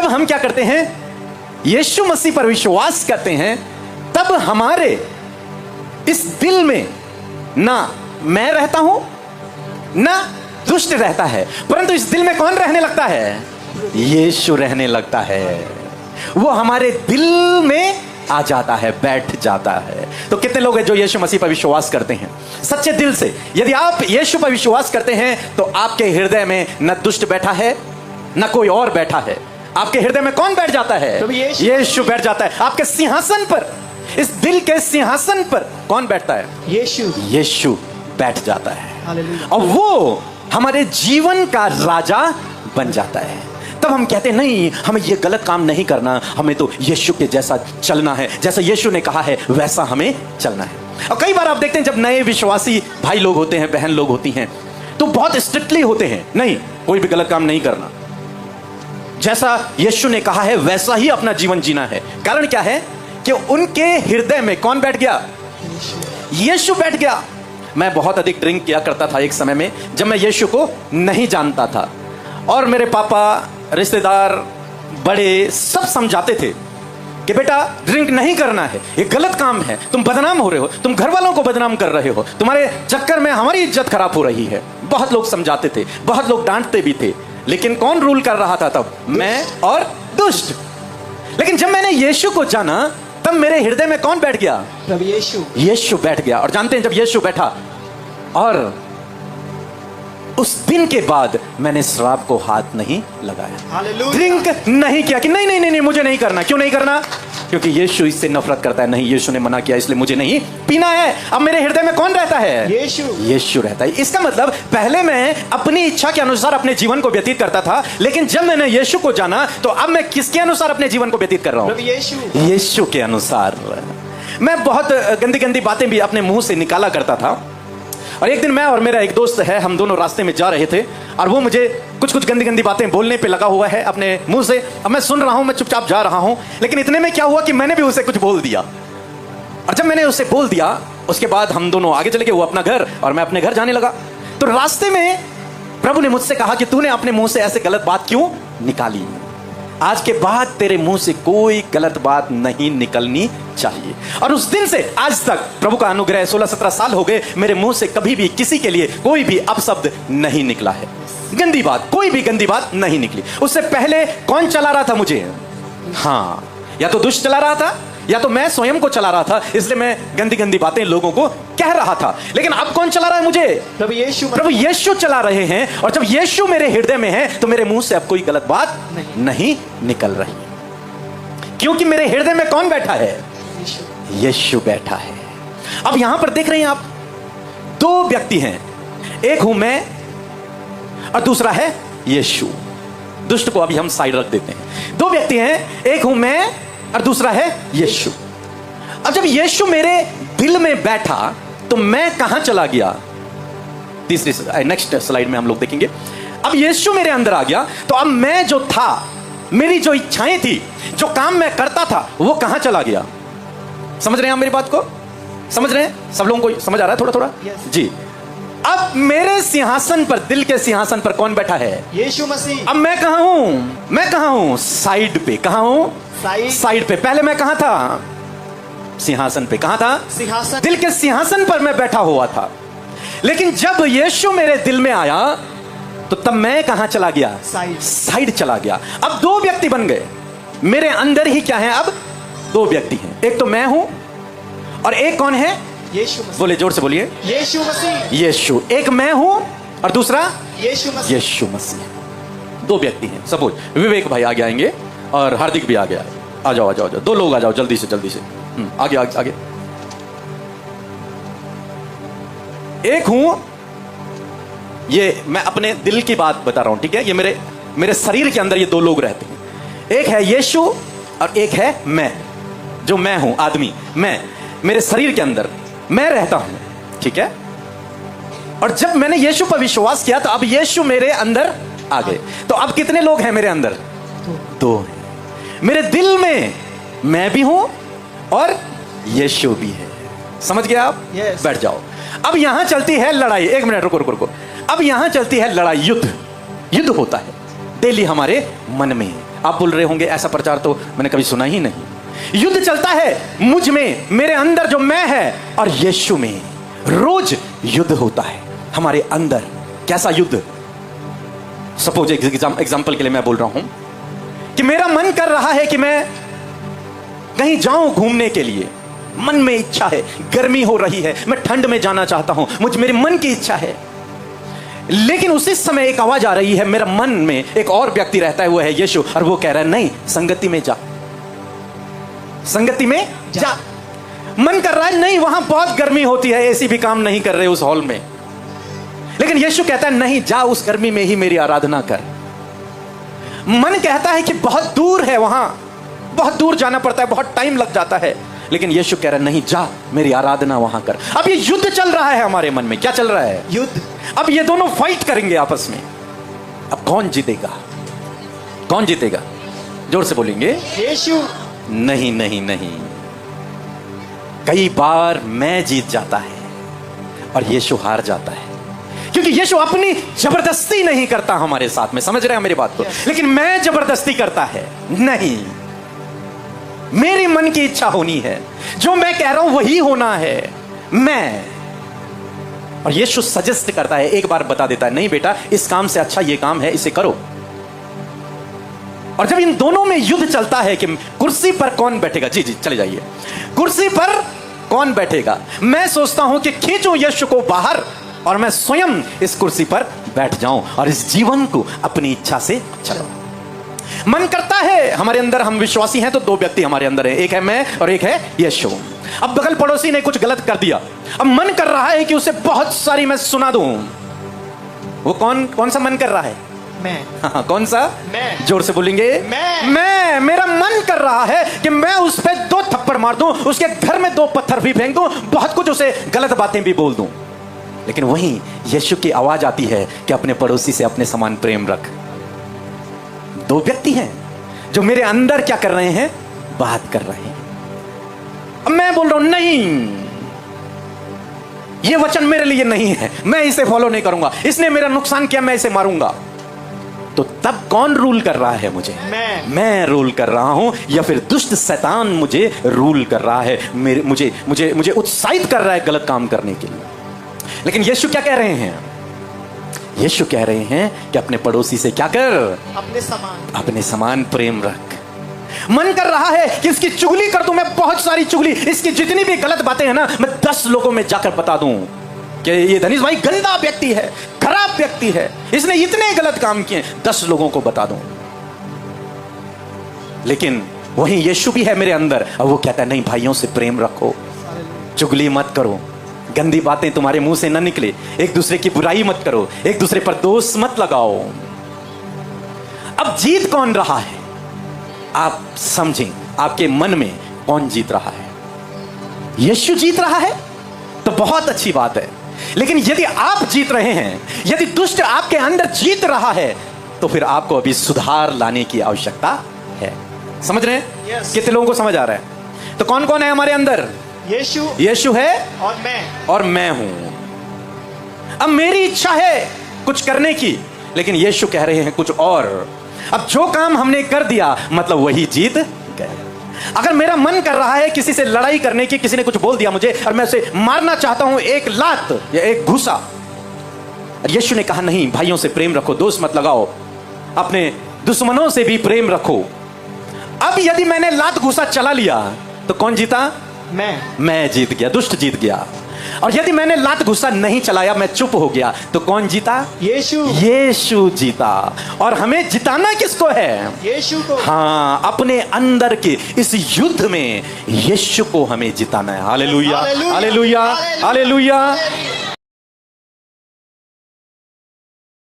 जब हम क्या करते हैं, यीशु मसीह पर विश्वास करते हैं, तब हमारे इस दिल में ना मैं रहता हूं ना दुष्ट रहता है, परंतु इस दिल में कौन रहने लगता है? यीशु रहने लगता है। वो हमारे दिल में आ जाता है, बैठ जाता है। तो कितने लोग हैं जो यीशु मसीह पर विश्वास करते हैं सच्चे दिल से? यदि आप यीशु पर विश्वास करते हैं तो आपके हृदय में न दुष्ट बैठा है न कोई और बैठा है। आपके हृदय में कौन बैठ जाता है? यीशु बैठ जाता है। आपके सिंहासन पर, इस दिल के सिंहासन पर कौन बैठता है? यीशु बैठ जाता है और वो हमारे जीवन का राजा बन जाता है। तब हम कहते हैं नहीं, हमें ये गलत काम नहीं करना, हमें तो यीशु के जैसा चलना है, जैसा यीशु ने कहा है वैसा हमें चलना है। और कई बार आप देखते हैं जब नए विश्वासी भाई लोग होते हैं, बहन लोग होती हैं, तो बहुत स्ट्रिक्टली होते हैं, नहीं कोई भी गलत काम नहीं करना, जैसा यीशु ने कहा है वैसा ही अपना जीवन जीना है। कारण क्या है कि उनके हृदय में कौन बैठ गया? यीशु बैठ गया। मैं बहुत अधिक ड्रिंक किया करता था एक समय में, जब मैं यीशु को नहीं जानता था, और मेरे पापा, रिश्तेदार, बड़े सब समझाते थे कि बेटा ड्रिंक नहीं करना है, ये गलत काम है, तुम बदनाम हो रहे हो, तुम घर वालों को बदनाम कर रहे हो, तुम्हारे चक्कर में हमारी इज्जत खराब हो रही है। बहुत लोग समझाते थे, बहुत लोग डांटते भी थे, लेकिन कौन रूल कर रहा था तब? मैं और दुष्ट। लेकिन जब मैंने यीशु को जाना तब मेरे हृदय में कौन बैठ गया? प्रभु यीशु। यीशु बैठ गया। और जानते हैं जब यीशु बैठा, और उस दिन के बाद मैंने शराब को हाथ नहीं लगाया, ड्रिंक नहीं किया कि नहीं नहीं नहीं मुझे नहीं करना। क्यों नहीं करना? क्योंकि यीशु इससे नफरत करता है। नहीं, यीशु ने मना किया इसलिए मुझे नहीं पीना है। अब मेरे हृदय में कौन रहता है? यीशु रहता है। इसका मतलब पहले मैं अपनी इच्छा के अनुसार अपने जीवन को व्यतीत करता था, लेकिन जब मैंने यीशु को जाना तो अब मैं किसके अनुसार अपने जीवन को व्यतीत कर रहा हूं? यीशु के अनुसार। मैं बहुत गंदी गंदी बातें भी अपने मुंह से निकाला करता था, और एक दिन मैं और मेरा एक दोस्त है, हम दोनों रास्ते में जा रहे थे, और वो मुझे कुछ गंदी गंदी बातें बोलने पे लगा हुआ है अपने मुंह से। अब मैं सुन रहा हूं, मैं चुपचाप जा रहा हूं, लेकिन इतने में क्या हुआ कि मैंने भी उसे कुछ बोल दिया। और जब मैंने उसे बोल दिया, उसके बाद हम दोनों आगे चले गए, वो अपना घर और मैं अपने घर जाने लगा। तो रास्ते में प्रभु ने मुझसे कहा कि तूने अपने मुंह से ऐसे गलत बात क्यों निकाली? आज के बाद तेरे मुंह से कोई गलत बात नहीं निकलनी चाहिए। और उस दिन से आज तक प्रभु का अनुग्रह 16-17 साल हो गए, मेरे मुंह से कभी भी किसी के लिए कोई भी अपशब्द नहीं निकला है, गंदी बात, कोई भी गंदी बात नहीं निकली। उससे पहले कौन चला रहा था मुझे? हाँ, या तो दुष्ट चला रहा था या तो मैं स्वयं को चला रहा था, इसलिए मैं गंदी गंदी बातें लोगों को कह रहा था। लेकिन अब कौन चला रहा है मुझे? प्रभु यीशु चला रहे हैं। और जब यीशु मेरे हृदय में है तो मेरे मुंह से अब कोई गलत बात नहीं निकल रही, क्योंकि मेरे हृदय में कौन बैठा है? यीशु बैठा है। अब यहां पर देख रहे हैं आप, दो व्यक्ति हैं, एक हूं मैं और दूसरा है यीशु। दुष्ट को अभी हम साइड रख देते हैं। दो व्यक्ति हैं, एक हूं मैं और दूसरा है यीशु। अब जब यीशु मेरे दिल में बैठा तो मैं कहां चला गया? तीसरी नेक्स्ट स्लाइड में हम लोग देखेंगे। अब यीशु मेरे अंदर आ गया तो अब मैं जो था, मेरी जो इच्छाएं थी, जो काम मैं करता था, वो कहां चला गया? समझ रहे हैं आप मेरी बात को? समझ रहे हैं? सब लोगों को समझ आ रहा है थोड़ा थोड़ा? जी। अब मेरे सिंहासन पर, दिल के सिंहासन पर कौन बैठा है? यीशु मसीह। अब मैं कहां हूं? मैं कहां हूं? साइड पे। कहां हूं? साइड पे। पहले मैं कहां था? सिंहासन पे। कहां था? सिंहासन। दिल के सिंहासन पर मैं बैठा हुआ था। लेकिन जब यीशु मेरे दिल में आया तो तब मैं कहां चला गया? साइड चला गया। अब दो व्यक्ति बन गए मेरे अंदर ही। क्या है? अब दो व्यक्ति हैं, एक तो मैं हूं और एक कौन है? यीशु मसीह। बोले, जोर से बोलिए। यीशु मसीह। यीशु। एक मैं हूं और दूसरा यीशु मसीह। यीशु मसीह। दो व्यक्ति हैं। सपोज विवेक भाई आगे आएंगे और हार्दिक भी आ गया। आ जाओ आ जाओ, दो लोग आ जाओ जल्दी से जल्दी से। आगे आगे आगे। एक हूं, ये मैं अपने दिल की बात बता रहा हूं, ठीक है? ये मेरे शरीर के अंदर ये दो लोग रहते हैं। एक है यीशु और एक है मैं, जो मैं हूं आदमी। मैं, मेरे शरीर के अंदर मैं रहता हूं, ठीक है? और जब मैंने यीशु पर विश्वास किया तो अब यीशु मेरे अंदर आ गए। तो अब कितने लोग हैं मेरे अंदर? दो हैं। मेरे दिल में मैं भी हूं और यीशु भी है। समझ गए आप? बैठ जाओ। अब यहां चलती है लड़ाई। एक मिनट रुको रुको रुको। अब यहां चलती है लड़ाई, युद्ध होता है डेली हमारे मन में। आप बोल रहे होंगे ऐसा प्रचार तो मैंने कभी सुना ही नहीं। युद्ध चलता है मुझ में, मेरे अंदर जो मैं है, और यीशु में। रोज युद्ध होता है हमारे अंदर। कैसा युद्ध? सपोज एग्जाम्पल के लिए मैं बोल रहा हूं कि मेरा मन कर रहा है कि मैं कहीं जाऊं घूमने के लिए, मन में इच्छा है, गर्मी हो रही है, मैं ठंड में जाना चाहता हूं, मेरे मन की इच्छा है। लेकिन उसी समय एक आवाज आ रही है, मेरा मन में एक और व्यक्ति रहता है, वो है यीशु, और वो कह रहा है नहीं, संगति में जा, संगति में जा। मन कर रहा है नहीं, वहां बहुत गर्मी होती है, एसी भी काम नहीं कर रहे उस हॉल में, लेकिन यीशु कहता है नहीं, जा, उस गर्मी में ही मेरी आराधना कर। मन कहता है कि बहुत दूर है, वहां बहुत दूर जाना पड़ता है, बहुत टाइम लग जाता है, लेकिन यीशु कह रहा है नहीं, जा, मेरी आराधना वहां कर। अब ये युद्ध चल रहा है हमारे मन में। क्या चल रहा है? युद्ध। अब ये दोनों फाइट करेंगे आपस में। अब कौन जीतेगा? कौन जीतेगा? जोर से बोलेंगे। यीशु। नहीं नहीं नहीं, कई बार मैं जीत जाता है और यीशु हार जाता है, क्योंकि यीशु अपनी जबरदस्ती नहीं करता हमारे साथ में। समझ रहे हैं मेरी बात को? लेकिन मैं जबरदस्ती करता है। नहीं, मेरी मन की इच्छा होनी है, जो मैं कह रहा हूं वही होना है मैं। और यीशु सजेस्ट करता है, एक बार बता देता है, नहीं बेटा, इस काम से अच्छा ये काम है, इसे करो। और जब इन दोनों में युद्ध चलता है कि कुर्सी पर कौन बैठेगा, जी जी चले जाइए, कुर्सी पर कौन बैठेगा, मैं सोचता हूं कि खींचूं यीशु को बाहर और मैं स्वयं इस कुर्सी पर बैठ जाऊं और इस जीवन को अपनी इच्छा से चलाऊं। मन करता है हमारे अंदर, हम विश्वासी हैं तो दो व्यक्ति हमारे अंदर हैं, एक है मैं और एक है यीशु। अब बगल पड़ोसी ने कुछ गलत कर दिया, अब मन कर रहा है कि उसे बहुत सारी मैं सुना दूं। वो कौन सा मन कर रहा है? मैं। हाँ, कौन सा? मैं। जोर से बोलेंगे। मैं। मेरा मन कर रहा है कि मैं उस पे 2 थप्पड़ मार दूं, उसके घर में 2 पत्थर भी फेंक दूं, बहुत कुछ उसे गलत बातें भी बोल दूं। लेकिन वहीं यीशु की आवाज आती है कि अपने पड़ोसी से अपने समान प्रेम रख। 2 व्यक्ति हैं जो मेरे अंदर क्या कर रहे हैं? बात कर रहे हैं। अब मैं बोल रहा हूं नहीं, ये वचन मेरे लिए नहीं है, मैं इसे फॉलो नहीं करूंगा, इसने मेरा नुकसान किया, मैं इसे मारूंगा। तो तब कौन रूल कर रहा है मुझे? मैं रूल कर रहा हूं, या फिर दुष्ट शैतान मुझे रूल कर रहा है, मुझे उत्साहित कर रहा है गलत काम करने के लिए। लेकिन यीशु क्या कह रहे हैं? यीशु कह रहे हैं कि अपने पड़ोसी से क्या कर? अपने समान प्रेम रख। मन कर रहा है कि इसकी चुगली कर दूं, मैं बहुत सारी चुगली, इसकी जितनी भी गलत बातें हैं ना, मैं 10 लोगों में जाकर बता दूं कि ये धनीश भाई गंदा व्यक्ति है, खराब व्यक्ति है, इसने इतने गलत काम किए, 10 लोगों को बता दूं। लेकिन वहीं यीशु भी है मेरे अंदर, और वो कहता है नहीं, भाइयों से प्रेम रखो, चुगली मत करो, गंदी बातें तुम्हारे मुंह से ना निकले, एक दूसरे की बुराई मत करो, एक दूसरे पर दोष मत लगाओ। अब जीत कौन रहा है? आप समझें, आपके मन में कौन जीत रहा है? यीशु जीत रहा है तो बहुत अच्छी बात है। लेकिन यदि आप जीत रहे हैं, यदि दुष्ट आपके अंदर जीत रहा है, तो फिर आपको अभी सुधार लाने की आवश्यकता है। समझ रहे हैं? yes. कितने लोगों को समझ आ रहा है? तो कौन कौन है हमारे अंदर? यीशु है और मैं हूं। अब मेरी इच्छा है कुछ करने की, लेकिन यीशु कह रहे हैं कुछ और। अब जो काम हमने कर दिया, मतलब वही जीत गए। अगर मेरा मन कर रहा है किसी से लड़ाई करने की, किसी ने कुछ बोल दिया मुझे और मैं उसे मारना चाहता हूं, एक लात या एक घूसा, यीशु ने कहा नहीं, भाइयों से प्रेम रखो, दोष मत लगाओ, अपने दुश्मनों से भी प्रेम रखो। अब यदि मैंने लात घूसा चला लिया तो कौन जीता? मैं जीत गया, दुष्ट जीत गया। और यदि मैंने लात घुसा नहीं चलाया, मैं चुप हो गया, तो कौन जीता? यीशु जीता। और हमें जिताना किसको है? यीशु को। हाँ, अपने अंदर के इस युद्ध में यीशु को हमें जिताना है। Hallelujah, hallelujah, hallelujah.